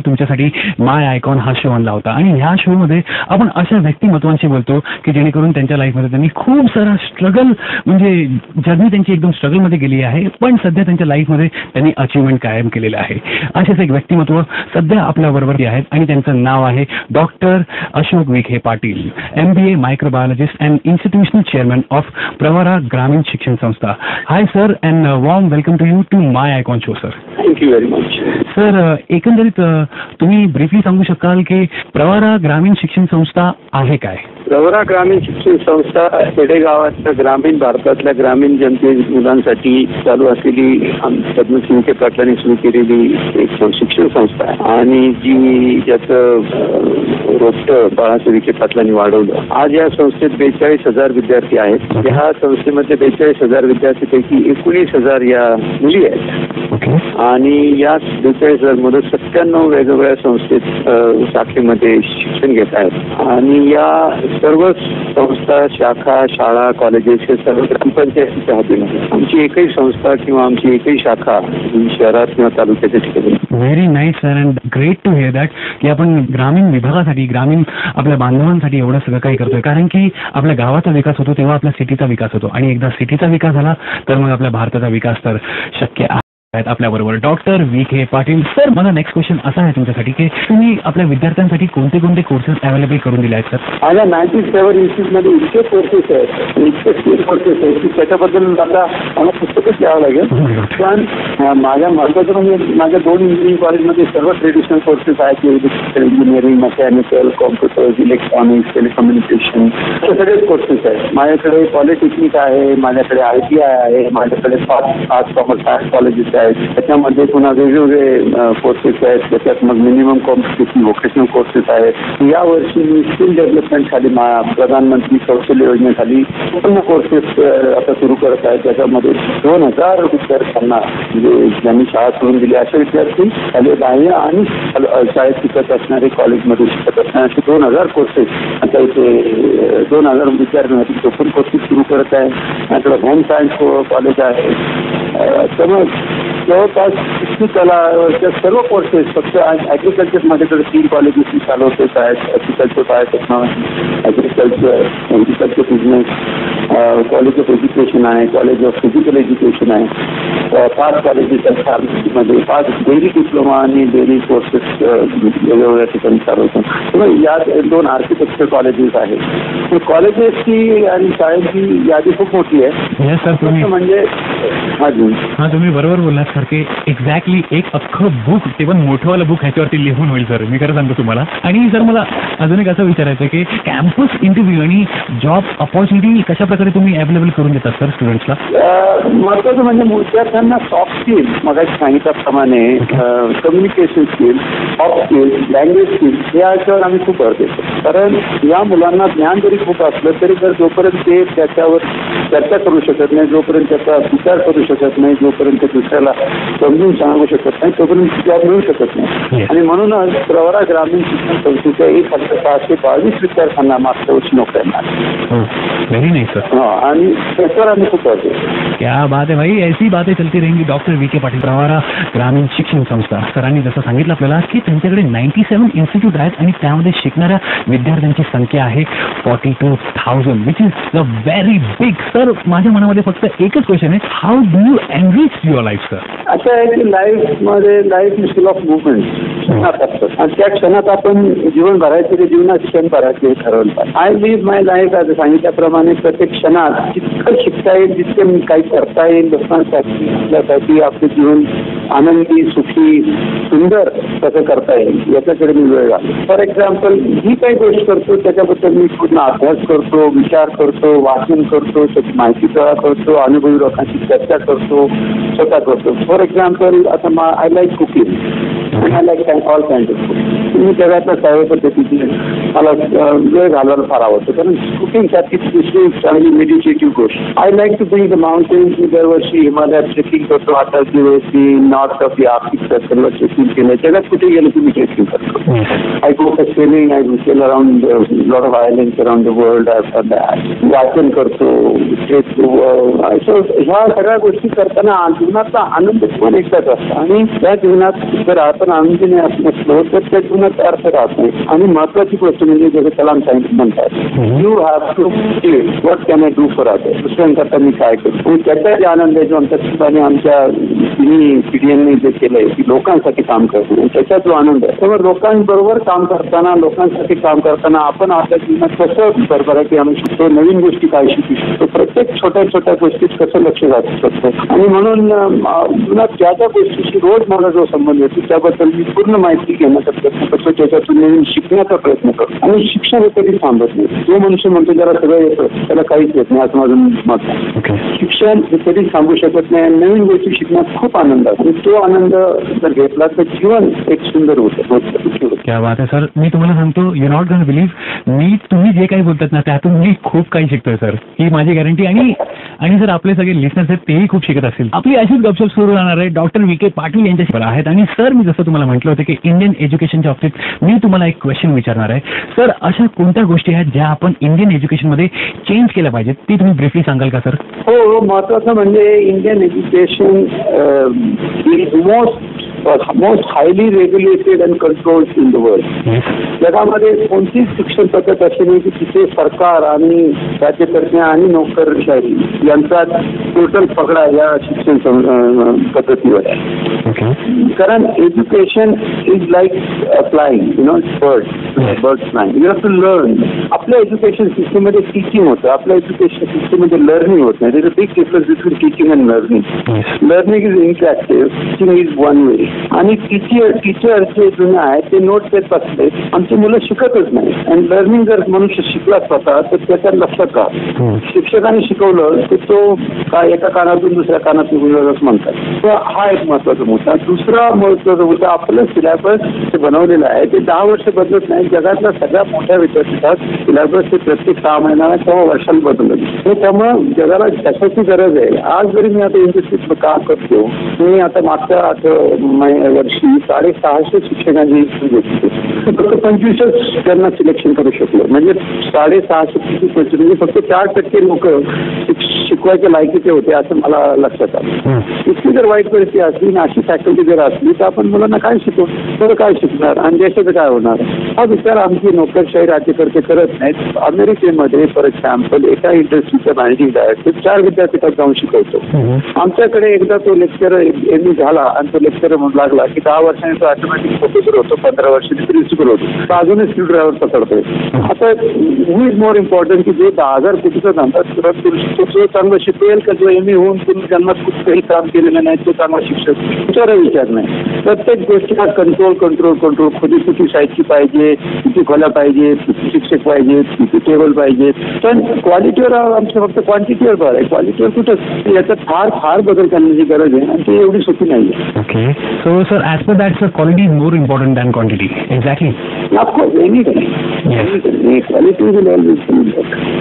तुमच्यासाठी माय आयकॉन हा शो आणला होता आणि ह्या शो मध्ये आपण अशा व्यक्तिमत्वांशी बोलतो की जेणेकरून त्यांच्या लाईफमध्ये त्यांनी खूप सारा स्ट्रगल म्हणजे जर्नी त्यांची एकदम स्ट्रगल मध्ये गेली आहे, पण सध्या त्यांच्या लाईफमध्ये त्यांनी अचीवमेंट कायम केलेलं आहे. असेच एक व्यक्तिमत्व सध्या आपल्या बरोबर आहेत आणि त्यांचं नाव आहे doctor Ashok Vikhe Patil, MBA microbiologist and institutional chairman of Pravara Gramin Shikshan Sanstha. Hi sir and warm welcome to you to my icon show. Sir thank you very much. Sir एकंदरीत तुम्ही ब्रीफली सांगू शकाल की प्रवरा ग्रामीण शिक्षण संस्था आहे काय? प्रवरा ग्रामीण शिक्षण संस्था खेडेगावातल्या ग्रामीण भारतातल्या ग्रामीण जनते मुलांसाठी चालू असलेली पद्मश्री विखे पाटलांनी सुरू केलेली एक शिक्षण संस्था आहे आणि जी ज्याचं रोपटं बाळासाहेब विखे पाटलांनी वाढवलं. आज या संस्थेत 42,000 विद्यार्थी आहेत. ह्या संस्थेमध्ये 42,000 विद्यार्थीपैकी 19,000 या मुली आहेत आणि या 42,000 मुलं 97 वेगवेगळ्या संस्थेत शाखेमध्ये शिक्षण घेत आहेत आणि या सर्व संस्था, शाखा, शाळा, कॉलेजेस हे सर्व ग्रामपंचायतीच्या हातीमध्ये. आमची एकही संस्था किंवा आमची एकही शाखा शहरात किंवा तालुक्याच्या ठिकाणी. Very nice sir and great to hear that की आपण ग्रामीण विभागासाठी, ग्रामीण आपल्या बांधवांसाठी एवढं सगळं काही करतोय. कारण की आपल्या गावाचा विकास होतो तेव्हा आपल्या सिटीचा विकास होतो आणि एकदा सिटीचा विकास झाला तर मग आपल्या भारताचा विकास तर शक्य आहे. आपल्या बरोबर डॉक्टर विखे पाटील. सर माझा नेक्स्ट क्वेश्चन असा आहे तुमच्यासाठी की तुम्ही आपल्या विद्यार्थ्यांसाठी कोणते कोणते कोर्सेस अवेलेबल करून दिले आहेत? सर माझ्या 97 इन्स्टिट्यूटमध्ये इतके कोर्सेस आहेत, इतके स्किल कोर्सेस आहेत की त्याच्याबद्दल आता मला पुस्तकच लिहावं लागेल. पण माझ्या महत्वाचं म्हणजे माझ्या 2 इंजिनिअरिंग कॉलेजमध्ये सर्व ट्रेडिशनल कोर्सेस आहेत. Engineering, mechanical, computers, electronics, telecommunication हे सगळेच कोर्सेस आहेत. माझ्याकडे पॉलिटेक्निक आहे, माझ्याकडे ITI आहे, माझ्याकडे आर्ट्स कॉमर्स सायन्स कॉलेजेस आहेत. त्याच्यामध्ये पुन्हा वेगवेगळे कोर्सेस आहेत. त्याच्यात मग मिनिमम कॉम्पिटिशन व्होकेशनल कोर्सेस आहेत. या वर्षी मी स्किल डेव्हलपमेंट खाली प्रधानमंत्री कौशल्य योजनेखाली पूर्ण कोर्सेस आता सुरू करत आहेत. त्याच्यामध्ये 2,000 विद्यार्थ्यांना म्हणजे ज्यांनी शाळा सोडून दिली असे विद्यार्थी खाली बाह्य आणि शाळेत शिकत असणारे, कॉलेजमध्ये शिकत असणारे असे 2,000 कोर्सेस आता इथे 2,000 विद्यार्थ्यांसाठी ओपन कोर्सेस सुरू करत आहे. आपलं होम सायन्स कॉलेज आहे. त्यामुळे जवळपास कला सर्व कोर्सेस फक्त ॲग्रिकल्चर माझ्याकडे 3 कॉलेजेस चालवतेच आहेत. Agriculture biotechnology, agriculture business, college of education आहे, कॉलेज ऑफ फिजिकल एज्युकेशन आहे. 5 कॉलेजेस आहेत फार्मसीमध्ये, 5 डेअरी डिप्लोमा आणि डेअरी कोर्सेस वेगवेगळ्या ठिकाणी चालवतो. त्यामुळे यात 2 आर्किटेक्चर कॉलेजेस आहेत. कॉलेजेसची आणि शाळेची यादी खूप मोठी आहे. म्हणजे हा तुम्ही बरोबर बोललात सर की एक्झॅक्टली एक अख्खं बुक, ते पण मोठंवालं बुक ह्याच्यावरती लिहून होईल सर. मी खरं सांगतो तुम्हाला. आणि सर मला अजून एक असं विचारायचं की कॅम्पस इंटरव्ह्यू आणि जॉब अपॉर्च्युनिटी कशा प्रकारे तुम्ही अवेलेबल करून देतात सर स्टुडंट्सला? महत्वाचं म्हणजे विद्यार्थ्यांना सॉफ्ट स्किल, मगाशी सांगितल्याप्रमाणे communication skill, soft skill, language skill याच्यावर आम्ही खूप भर देतो. कारण या मुलांना ज्ञान जरी खूप असलं तरी जर जोपर्यंत ते त्याच्यावर चर्चा करू शकत नाही, जोपर्यंत त्याचा विचार करू शकत नाही, जोपर्यंत दुसऱ्याला समजून सांगू शकत नाही, तोपर्यंत जॉब मिळू शकत नाही. आणि म्हणूनच प्रवरा ग्रामीण शिक्षण संस्थेच्या 1,622 विद्यार्थ्यांना मागच्या वर्षी नोकऱ्या मिळाल्या. Very nice sir. आणि त्याच्यावर आम्ही खूप करतो. क्या बात आहे भाई, ऐसी बातें चलती रहेंगी. डॉक्टर विखे पाटील, प्रवरा ग्रामीण शिक्षण संस्था. सरांनी जसं सांगितलं आपल्याला की त्यांच्याकडे 97 इन्स्टिट्यूट आहेत आणि त्यामध्ये शिकणाऱ्या विद्यार्थ्यांची संख्या आहे 42,000 which is a very big. Sir माझ्या मनामध्ये फक्त एकच क्वेश्चन आहे, how do you enrich your life sir? असं आहे की life is full of movement. क्षणात असतात आणि त्या क्षणात आपण जीवन भरायचे, ते जीवनात क्षण भरायचे ठरवलं. आय लिव्ह माय लाईफ आज सांगितल्याप्रमाणे प्रत्येक क्षणात जितकं शिकता येईल, जितकं काही करता येईल लोकांसाठी, आपल्यासाठी आपलं जीवन आनंदी, सुखी, सुंदर कसं करता येईल याच्याकडे मी वेळ घालतो. फॉर एक्झाम्पल ही काही गोष्ट करतो त्याच्याबद्दल मी पूर्ण अभ्यास करतो, विचार करतो, वाचन करतो, त्याची माहिती गोळा करतो, अनुभवी लोकांची चर्चा करतो, स्वतः करतो. फॉर एक्झाम्पल आता I like cooking, I like all kind of food. मी जगातल्या सर्व पद्धतीचे मला वेळ घालवायला फार आवडतं, कारण कुकिंग सारखी दुसरी चांगली मेडिटेटिव्ह गोष्ट. I like to be the mountains. मी दरवर्षी हिमालयात ट्रेकिंग करतो. आता नॉर्थ ऑफ द आर्टिक सर्कलवर ट्रेकिंग केलं. जगात कुठे गेलं तुम्ही ट्रेकिंग करतो. I go for swimming. I sail around lot of islands around the world. वाचन करतो. ह्या सगळ्या गोष्टी करताना जीवनाचा आनंद जीवन एकदाच असतं, आणि त्या जीवनात जर आपण आनंदीने नसलो तर त्या जीवनात अर्थ राहत नाही. आणि महत्वाची गोष्ट म्हणजे जसं कलाम साहेब म्हणतात, you have to what can I do for other. दुसऱ्यांकरता मी काय करतो. आणि त्याचा जे आनंद आहे जो आमच्या ठिकाणी आमच्या तिन्ही पिढींनी जे केलंय की लोकांसाठी काम करतो, त्याचा जो आनंद आहे. त्यामुळे लोकांबरोबर काम करताना, लोकांसाठी काम करताना आपण आपल्या जीवनात कसं बरोबर आहे की आम्ही शिकतो, नवीन गोष्टी काय शिकू शकतो, प्रत्येक छोट्या छोट्या गोष्टीत कसं लक्ष घालू शकतो. आणि म्हणून जीवनात ज्या ज्या गोष्टीशी रोज मला जो संबंध येतो त्याबद्दल मी पूर्ण माहिती घेण्याचा प्रयत्न करतो, त्याच्यातून नवीन शिकण्याचा प्रयत्न करतो. आणि शिक्षण हे कधी थांबत नाही. जो मनुष्य म्हणतो ज्याला सगळं येतं त्याला काहीच येत नाही असं माझं मत आहे. शिक्षण हे कधीच थांबू शकत नाही. नवीन गोष्टी शिकण्यात खूप आनंद आहे, आणि तो आनंद जर घेतला तर जीवन एक सुंदर होतं. क्या बात आहे सर. मी तुम्हाला सांगतो, यू नॉट गॉन बिलीव्ह, मी तुम्ही जे काही बोलतात ना त्यातून मी खूप काही शिकतोय सर, ही माझी गॅरंटी. आणि सर आपले सगळे लिस्नर्स आहेत तेही खूप शिकत असतील. आपली अशीच गपशप सुरू राहणार आहे. डॉक्टर विके पाटील यांच्याशी आहेत. आणि सर मी जसं तुम्हाला म्हटलं होतं की इंडियन एज्युकेशनच्या बाबतीत मी तुम्हाला एक क्वेश्चन विचारणार आहे. सर अशा कोणत्या गोष्टी आहेत ज्या आपण इंडियन एज्युकेशनमध्ये चेंज केल्या पाहिजेत, ती तुम्ही ब्रीफली सांगाल का सर? हो, महत्वाचं म्हणजे Indian education is most highly regulated and controlled in the world. जगामध्ये कोणतीच शिक्षण पद्धत अशी नाही की तिथे सरकार आणि राज्यकर्ते आणि नोकरशाही यांचा टोटल पगडा या शिक्षण पद्धतीवर आहे. कारण education is like flying, bird flying. You have to learn. आपल्या एज्युकेशन सिस्टममध्ये टीचिंग होतं, आपल्या एज्युकेशन सिस्टममध्ये लर्निंग होत नाही. There is a big difference between teaching and learning. Learning is interactive, teaching is one way. आणि टीचर जे जुने आहेत ते नोट देत बसले, आमची मुलं शिकतच नाही. आणि लर्निंग जर मनुष्य शिकला स्वतः तर त्याच्या लक्षात राहत. शिक्षकांनी शिकवलं तर तो काय एका कानातून दुसऱ्या कानात निघून म्हणतात. तर हा एक महत्वाचा मुद्दा. दुसरा महत्वाचा मुद्दा, आपलं सिलेबस जे बनवलेलं आहे ते 10 वर्ष बदलत नाही. जगातल्या सगळ्या मोठ्या विद्यापीठात सिलेबस ते प्रत्येक 6 महिन्याला किंवा वर्षाला बदलत. त्यामुळं जगाला कशाची गरज आहे. आज जरी मी आता इंडस्ट्रीत काम करतो, मी आता मागच्या वर्षी 650 शिक्षकांची घेतली. फक्त 25च त्यांना सिलेक्शन करू शकलो. म्हणजे 650 म्हणजे फक्त 4% लोक शिकवायच्या लायकीचे होते असं मला लक्षात आलं. इतकी जर वाईट परिस्थिती असली आणि अशी फॅकल्टी जर असली तर आपण मुलांना काय शिकवू, तर काय शिकणार आणि देशाचं काय होणार, हा विचार आमची नोकरशाही राज्यकर्ते करत नाहीत. अमेरिकेमध्ये फॉर एक्झाम्पल एका इंडस्ट्रीचा मॅनेजिंग डायरेक्टर 4 विद्यापीठात जाऊन शिकवतो. आमच्याकडे एकदा तो लेक्चर एम झाला आणि तो लेक्चर लागला की 10 वर्षांनी तो ऑटोमॅटिक प्रोफेसर होतो, 15 वर्षांनी प्रिन्सिपल होतो. तो अजूनच स्क्रू ड्रायव्हर पकडतोय. आता हू इज मोर इम्पॉर्टंट की जे 10,000 कोटीचा धंदा सुरुवात करू शकतो, जो चांगलं शिकवेल का जो एम ए होऊन तुम्ही जन्मात कुठलंही काम केलेलं नाही तो चांगला शिक्षक, विचार विचार नाही. प्रत्येक गोष्टीला कंट्रोल कंट्रोल कंट्रोल. खोली किती साईजची पाहिजे, किती खोल्या पाहिजे, किती शिक्षक पाहिजे, किती टेबल पाहिजे. पण क्वालिटीवर आमचं फक्त क्वांटिटीवर बरं आहे, क्वालिटीवर कुठंच. याच्यात फार फार बदल करण्याची गरज आहे आणि ती एवढी सोपी नाही आहे. Okay, so sir as per that sir quality is more important than quantity. Exactly.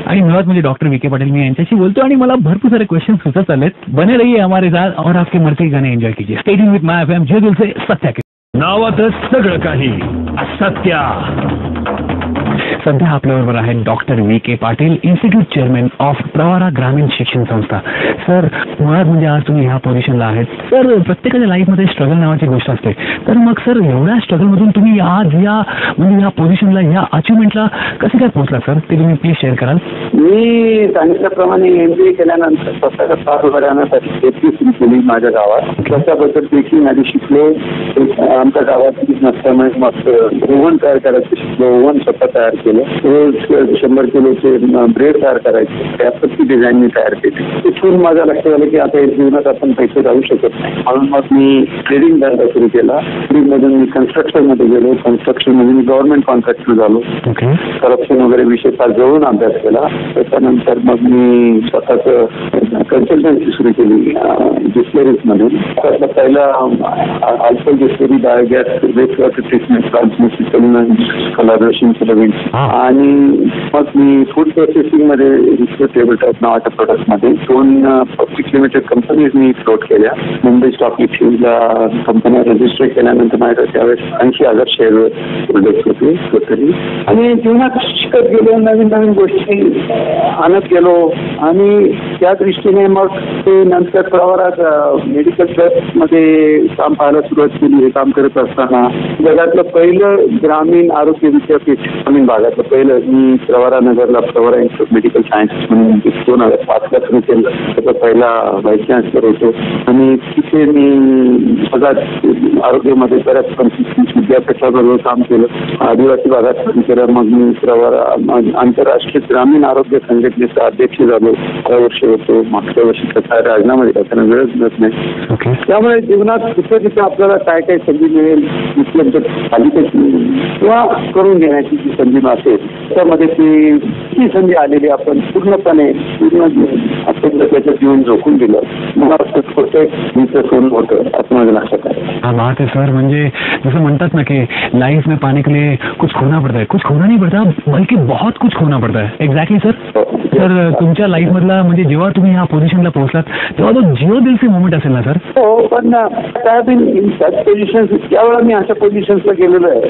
आणि मुळात म्हणजे डॉक्टर विके पाटील मी यांच्याशी बोलतो आणि मला भरपूर सारे क्वेश्चन सुचत आलेत. बने रहिए हमारे साथ और आपके मर्जी गाणे एन्जॉय कीजिए. Stay tuned with my FM, जे दिल से सत्या के. नावातच सगळं काही सत्या. सध्या आपल्याबरोबर आहेत doctor Vikhe Patil, institute chairman of Pravara Gramin Shikshan संस्था. सर मुळात म्हणजे आज तुम्ही ह्या पोझिशनला आहेत. सर प्रत्येकाच्या लाईफमध्ये स्ट्रगल नावाची गोष्ट असते. तर मग सर एवढ्या स्ट्रगलमधून तुम्ही आज या पोझिशनला, या अचिव्हमेंटला कसे काय पोहोचला सर, ते तुम्ही प्लीज शेअर कराल? मी सांगितल्याप्रमाणे MBA केल्यानंतर स्वतःचा फार उभं राहण्यासाठी शेती केली माझ्या गावात. त्याच्याबद्दल देखील आधी शिकलो. आमच्या गावात नसल्यामुळे मग ओव्हन तयार करायचं शिकलो. ओव्हन स्वतः तयार केलं. रोज 100 किलोचे ब्रेड तयार करायचे. त्यापैकी डिझाईन मी तयार केली. तिथून माझ्या लक्षात आलं की आता या जीवनात आपण पैसे जाऊ शकत नाही. म्हणून मग मी ट्रेडिंग धंदा सुरू केला. ट्रेडिंगमधून मी कन्स्ट्रक्शनमध्ये गेलो. कन्स्ट्रक्शनमध्ये मी गव्हर्नमेंट कॉन्ट्रॅक्टर झालो. करप्शन वगैरे विषय फार जवळून अभ्यास केला. त्याच्यानंतर मग मी स्वतःच कन्सल्टन्सी सुरू केली डिस्टलरीजमध्ये. त्यातला पहिला alcohol distillery, biogas, waste water treatment, transmission, collaboration, आणि मग मी फूड प्रोसेसिंग मध्ये टेबल टॉप नावाच्या प्रोडक्ट मध्ये 2 पब्लिक लिमिटेड कंपनीज मी फ्लोट केल्या. मुंबई स्टॉक एक्सचेंजला कंपन्या रजिस्टर केल्यानंतर माझ्या त्यावेळेस 80,000 शेअर प्रोडक्ट होते टोटली. आणि जीवनात शिकत गेलो, नवीन नवीन गोष्टी आणत गेलो आणि त्या दृष्टीने मग ते नंतर प्रवारात मेडिकल ट्रस्ट मध्ये काम पाहायला सुरुवात केली. हे काम करत असताना जगातलं पहिलं ग्रामीण आरोग्य विद्यापीठ ग्रामीण भागातलं पहिलं मी प्रवरानगरला प्रवरा इन्स्टिट्यूट मेडिकल सायन्स म्हणून 2005ला सुरू केलं. त्याचा पहिला व्हाईस चान्सलर होतो आणि तिथे मी सगळ्यात आरोग्यामध्ये बऱ्याच 25 विद्यापीठाबरोबर काम केलं. आदिवासी भागात काम केलं. मग मी प्रवरा आंतरराष्ट्रीय ग्रामीण आरोग्य संघटनेचा अध्यक्ष झालो. 12 वर्ष होतो. मागच्या वर्षी कसा राजीनामा दिला, त्यांना वेळच मिळत नाही. त्यामुळे जीवनात कुठे तिथे आपल्याला काय काय संधी मिळेल उपलब्ध झाली किंवा करून घेण्याची जी संधी असेल त्यामध्ये ती संधी आलेली आपण पूर्ण आपण त्याचं जीवन झोकून दिलं. मला सोडून होतं असं माझ्या लक्षात आहे. हा बात आहे सर. म्हणजे जसं म्हणतात ना की लाईफ में पाने के लिए कुछ खोना पड़ता है, कुछ खोना नहीं पड़ता बल्कि बहुत कुछ खोना पड़ता है. Exactly sir. तर तुमच्या लाईफ मधला म्हणजे जेव्हा तुम्ही ह्या पोझिशनला पोहोचलात तेव्हा तो जिओ दिलचे मोमेंट असेल ना सर? हो, पण पोझिशन ज्यावेळेला मी अशा पोझिशन्सला गेलेलो आहे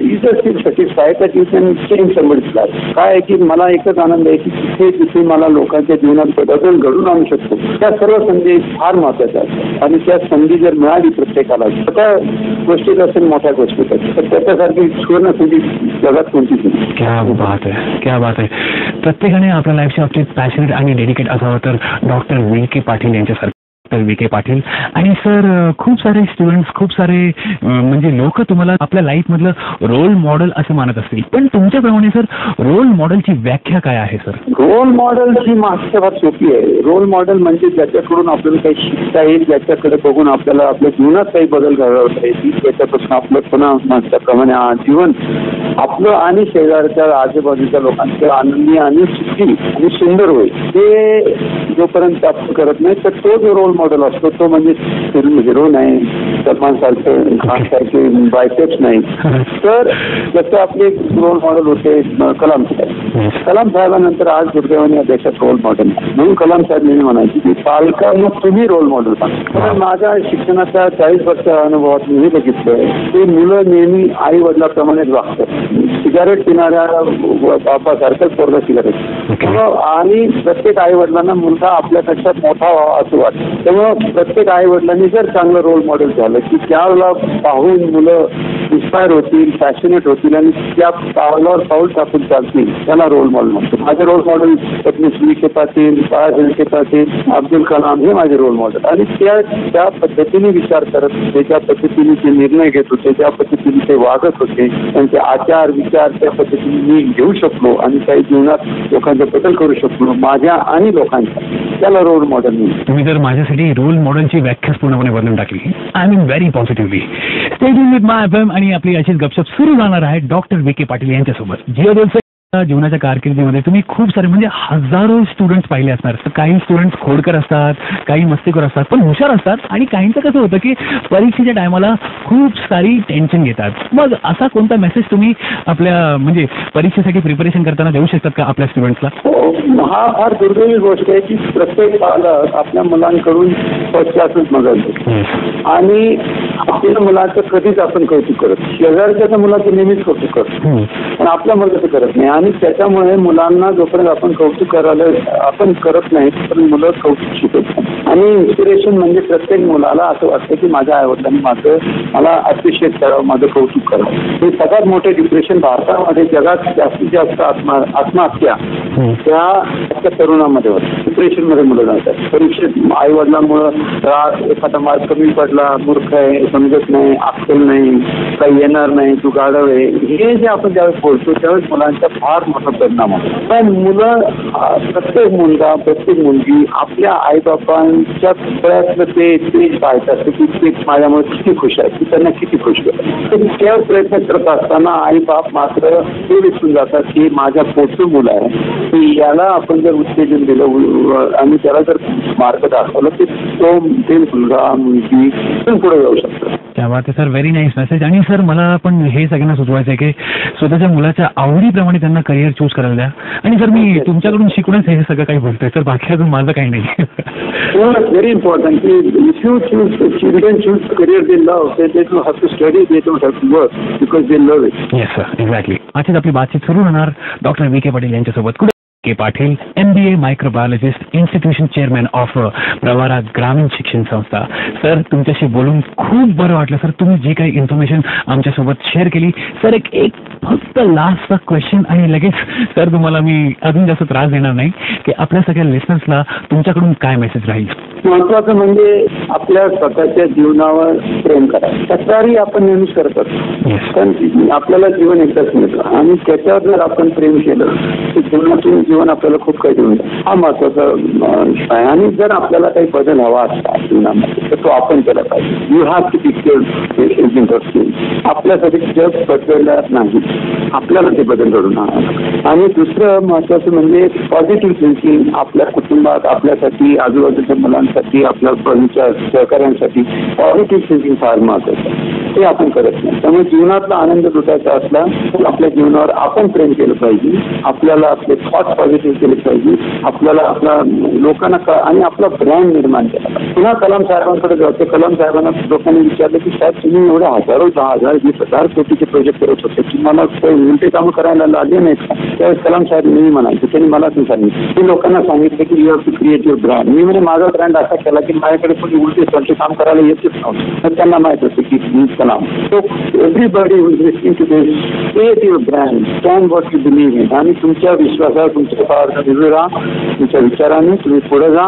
is a steel satisfy that you can change somebody's life. काय आहे की मला एकच आनंद आहे की तिथे मला लोकांच्या जीवनात बदल घडून आणू शकतो. त्या सर्व संधी फार महत्वाच्या आहेत आणि त्या संधी जर मिळाली प्रत्येकाला छोट्या गोष्टीत असेल मोठ्या गोष्टीत असेल तर त्याच्यासारखी सुवर्ण संधी जगात कोणतीच नाही. क्या बात आहे, क्या बात आहे. प्रत्येकाने आपल्या लाईफच्या बाबतीत पॅशनेट आणि डेडिकेट असावं तर डॉक्टर विखे पाटील यांच्यासारखं डॉक्टर विखे पाटील. आणि सर खूप सारे स्टुडंट्स खूप सारे म्हणजे लोक तुम्हाला आपल्या लाईफ मधलं रोल मॉडेल असं मानत असतील, पण तुमच्याप्रमाणे सर रोल मॉडेलची व्याख्या काय आहे सर? रोल मॉडेलची मागच्या फार सोपी आहे. रोल मॉडेल म्हणजे ज्याच्याकडून आपल्याला काही शिकता येईल, ज्याच्याकडे बघून आपल्याला आपल्या जीवनात काही बदल घडवता येईल, त्याच्यापासून आपलं पुन्हा त्याप्रमाणे जीवन आपलं आणि शेजारच्या आजूबाजूच्या लोकांचं आनंदी आणि सुखी आणि सुंदर होईल. ते जोपर्यंत आपण करत नाही तर तो जो रोल मॉडेल असतो तो म्हणजे फिल्म हिरो नाही, सलमान सारखे खान सारखे बायसेप्स नाही. तर जसं आपले रोल मॉडेल होते कलाम साहेब. कलाम साहेबांनंतर आज दुर्दैवाने या देशात रोल मॉडेल म्हणून कलाम साहेब नेहमी म्हणायची की पालकांना तुम्ही रोल मॉडेल बना. माझ्या शिक्षणाच्या 40 वर्षाच्या अनुभवात मी बघितलंय ते मुलं नेहमी आई वडिलाप्रमाणेच वागतात. सिगारेट पिणाऱ्या बापासारखंच पोरगा सिगारेट आणि प्रत्येक आई वडिलांना मुलगा आपल्यापेक्षा मोठा व्हावा असं वाटतं. त्यामुळं प्रत्येक आई वडिलांनी जर चांगलं रोल मॉडेल झालं की त्यावेळेला पाहून मुलं इन्स्पायर होतील, पॅशनेट होतील आणि त्या पावलावर पाऊल टाकून चालतील त्याला रोल मॉडेल म्हणतो. माझे रोल मॉडेल पद्मश्री विखे पाटील, बाळासाहेब विखे पाटील, अब्दुल कलाम हे माझे रोल मॉडेल. आणि त्या पद्धतीने विचार करत होते, ज्या पद्धतीने ते निर्णय घेत होते, ज्या पद्धतीने ते वागत होते, त्यांचे आचार विचार त्या पद्धतीने मी घेऊ शकलो आणि काही जीवनात लोकांचा बदल करू शकलो माझ्या आणि लोकांचा, त्याला रोल मॉडेल म्हणतो. तुम्ही तर माझ्यासाठी रोल मॉडेलची व्याख्याच पूर्णपणे बदलून टाकली. I mean very positively. Stay tuned with my FM आणि आपली अशीच गपशप सुरू राहणार आहे डॉक्टर विखे पाटील यांच्यासोबत. जिओ दिलचे जीवनाच्या कारकिर्दीमध्ये तुम्ही खूप सारे म्हणजे हजारो स्टुडंट्स पाहिले असणार. तर काही स्टुडंट्स खोडकर असतात, काही मस्तीखोर असतात, पण हुशार असतात आणि काहींचं कसं होतं की परीक्षेच्या टायमाला खूप सारी टेन्शन घेतात. मग असा कोणता मेसेज तुम्ही आपल्या म्हणजे परीक्षेसाठी प्रिपरेशन करताना देऊ शकतात का आपल्या स्टुडंट्सला? हा फार दुर्दैवी गोष्ट आहे की प्रत्येक पालक आपल्या मुलांकडून फर्स्ट क्लासच मागवतो आणि आपल्या मुलाचं कधीच आपण कौतुक करत, शेजारच्या मुलाचं नेहमीच कौतुक करतो पण आपल्या मुलाचं करत नाही. आणि त्याच्यामुळे मुलांना जोपर्यंत आपण कौतुक करायला आपण करत नाही तर मुलं कौतुक शिकत. आणि इन्स्पिरेशन म्हणजे प्रत्येक मुलाला असं वाटतं की माझ्या आईवडिलांनी मला अप्रिशिएट करावं, माझं कौतुक करावं. हे सगळ्यात मोठे डिप्रेशन भारतामध्ये जगात जास्तीत जास्त आत्महत्या त्या तरुणामध्ये होतं. डिप्रेशनमध्ये मुलं जातात परीक्षेत. आई वडिलांमुळं एखादा मार्क कमी पडला, मूर्ख आहे, समजत नाही, अक्कल नाही, काही येणार नाही, तू गाढव आहे, हे जे आपण ज्यावेळेस बोलतो त्यावेळेस मुलांचा फार मोठा परिणाम होतो. पण मुलं प्रत्येक मुलगा प्रत्येक मुलगी आपल्या आईबापांच्या प्रयत्न ते पाहतात की ते माझ्यामुळे किती खुश आहे, की त्यांना किती खुश करतात. त्या प्रयत्न करत असताना आई बाप मात्र ते विसरून जातात की माझ्या पोटचं मुलं आहे, की याला आपण जर उत्तेजन दिलं आणि त्याला जर मार्ग दाखवलं की तो मुलगा मुलगी पुढे जाऊ शकतो. क्या बात आहे सर, व्हेरी नाईस मेसेज. आणि सर मला पण हे सगळ्यांना सुचवायचं आहे की स्वतःच्या मुलाच्या आवडीप्रमाणे त्यांना करिअर चूज करायला द्या. आणि सर मी तुमच्याकडून शिकूनच हे सगळं काही बोलतोय सर, बाकी अजून माझं काही नाही. व्हेरी इम्पॉर्टंट की if you choose children choose career they love, they don't have to study, they don't have to work because they love it. Yes sir, exactly. आजच आपली बातचीत सुरू होणार डॉक्टर विखे पाटील यांच्यासोबत. K Patil, MBA microbiologist, institution chairman of Pravara Gramin Shikshan संस्था. Sir तुमच्याशी बोलून खूप बरं वाटलं सर. तुम्ही जी काही इन्फॉर्मेशन आमच्यासोबत शेअर केली सर. एक फक्त लास्टचा क्वेश्चन आणि लगेच सर तुम्हाला मी अजून जास्त त्रास देणार नाही की आपल्या सगळ्या लिसनर्सला तुमच्याकडून काय मेसेज राहील? महत्वाचं म्हणजे आपल्या स्वतःच्या जीवनावर प्रेम करा. तक्रारी आपण नेहमीच करत असतो, कारण आपल्याला जीवन एकदाच मिळतं आणि त्याच्यावर जर आपण प्रेम केलं तर जीवनातून जीवन आपल्याला खूप काही देऊन हा महत्वाचा आहे. आणि जर आपल्याला काही बदल हवा असता जीवनामध्ये तर तो आपण केला पाहिजे. यू हॅव टू बी आपल्यासाठी जग बदलणार नाही, आपल्याला ते बदल घडून आणावं. आणि दुसरं महत्वाचं म्हणजे पॉझिटिव्ह थिंकिंग. आपल्या कुटुंबात, आपल्यासाठी, आजूबाजूच्या मुलांसाठी, आपल्या बहिणीच्या सहकाऱ्यांसाठी पॉझिटिव्ह थिंकिंग फार महत्वाचं आहे. ते आपण करत नाही. त्यामुळे जीवनातला आनंद लुटायचा असला तर आपल्या जीवनावर आपण प्रेम केलं पाहिजे. आपल्याला आपले थॉट पॉझिटिव्ह केले पाहिजे. आपल्याला आपल्या लोकांना आणि आपला ब्रँड निर्माण केला पाहिजे. पुन्हा कलाम साहेबांकडे जाते. कलाम साहेबांना लोकांनी विचारलं की साहेब तुम्ही एवढे हजारो, 10,000, 20,000 कोटीचे प्रोजेक्ट करत होते, तुम्हाला उलटे कामं करायला लागले नाहीत का? त्यावेळेस कलाम साहेब नेहमी म्हणायचे, त्यांनी मला ते सांगितलं की लोकांना सांगितलं की you have to create your brand. मी म्हणजे माझा ब्रँड असा केला की माझ्याकडे कोणी उलटे सलटे काम करायला येतच नव्हतं. तर त्यांना माहित होतं की Kalam. So everybody who's listening to this, create your brand, stand what you believe in. आणि तुमच्या विश्वासावर, तुमच्या पावरचा विजय राहा. तुमच्या विचाराने तुम्ही पुढे जा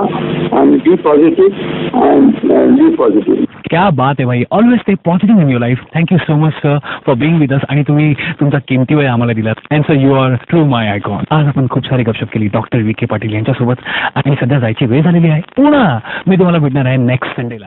आणि be positive and live positive. क्या बात आहे भाई. Always stay positive in your life. Thank you so much sir for being with us. आणि तुम्ही तुमचा किमती वेळ आम्हाला दिलात. And sir you are true my icon. आज आपण खूप सारी गपशप केली डॉक्टर विखे पाटील यांच्यासोबत. आणि सध्या जायची वेळ झालेली आहे. पुन्हा मी तुम्हाला भेटणार आहे नेक्स्ट संडेला.